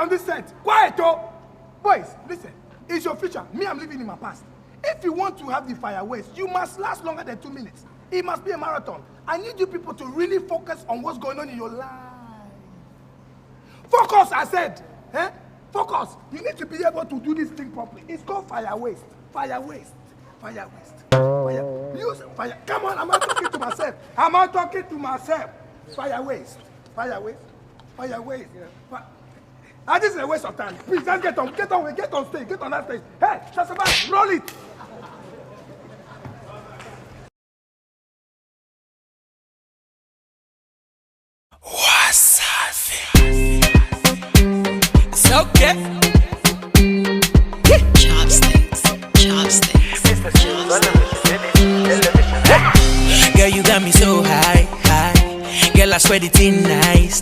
on this set. Quiet, oh! Boys, listen. It's your future. Me, I'm living in my past. If you want to have the fire waste, you must last longer than 2 minutes. It must be a marathon. I need you people to really focus on what's going on in your life. Focus, I said. Eh? Focus. You need to be able to do this thing properly. It's called fire waste. Fire waste. Fire waste. Fire. Use fire. Come on, I'm not talking to myself. I'm not talking to myself. Fire waste. Fire waste. Fire waste. Yeah. This is a waste of time. Please, just get on stage. Get on that stage. Hey, Shasaba, roll it. It's okay. Chopsticks. Girl, you got me so high. Girl, I swear the thing nice.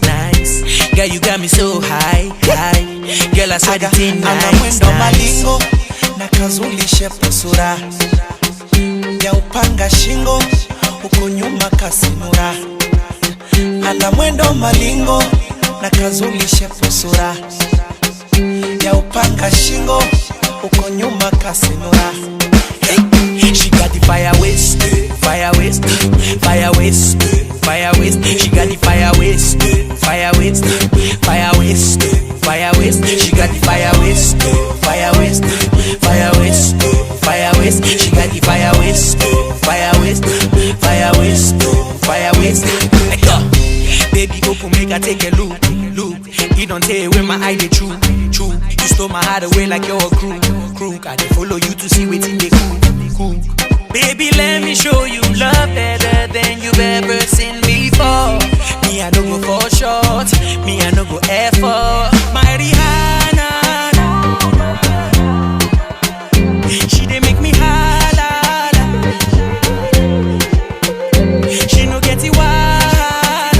Girl, you got me so high. Girl, I swear the thing nice. Malingo na kazulishe posura ya upanga shingo uko nyuma kasinura. Ana mwendo malingo na kazulishe posura ya upanga shingo uko nyuma kasinura. She got the fire waste. She got the fire waste. She got the fire waste. She got the fire waste. Like baby, open, make I take a look. You don't tell where my eye they true. You stole my heart away like you're a crook. I dey follow you to see what's in the cook. Baby, let me show you love better than you've ever seen before. Me, I don't go for short. Me, I don't go effort. My Rihanna, she dey make me holla. She no get it wild.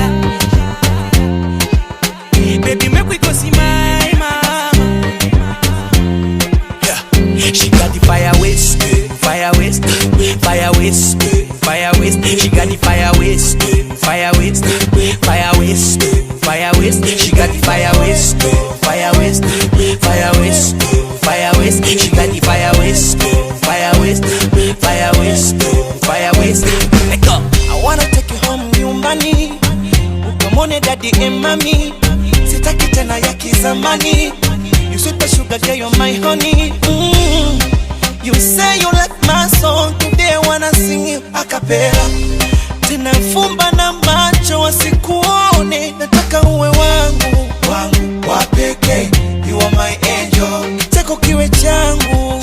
Baby, make we go see my mama. Yeah, she got the fire waste. She got the fire waste. She got the fire waste. She got the fire waste. Let go. I wanna take you home nyumbani ukamone daddy and mommy. Sitaki tena ya kizamani. You sweet sugar girl, you're my honey. You say you like my song, today I wanna sing you a cappella. Tena fumba na macho wasikuone, nataka uwe wangu wa pekee. You are my angel, chako kiwe changu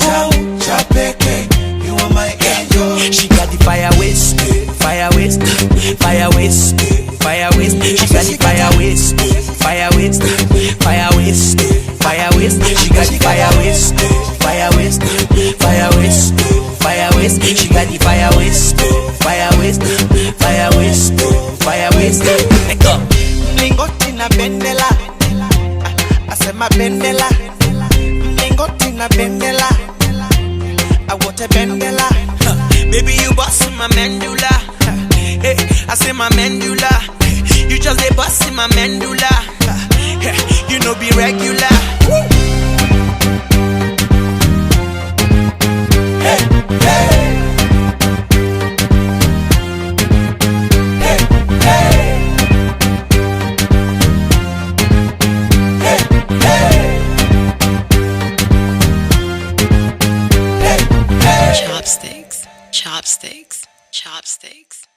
cha pekee. You are my angel. She got the fire waste. She got the fire waste. She got the fire waste. She got the fire waste. She got the fire waste. Let go. Mlingoti na bendela, asema bendela. Mlingoti na bendela, I want a bendela. Baby, you bustin' my mandula. Hey, I say my mandula. You just a bustin' my mandula. You know be regular. Chopsticks.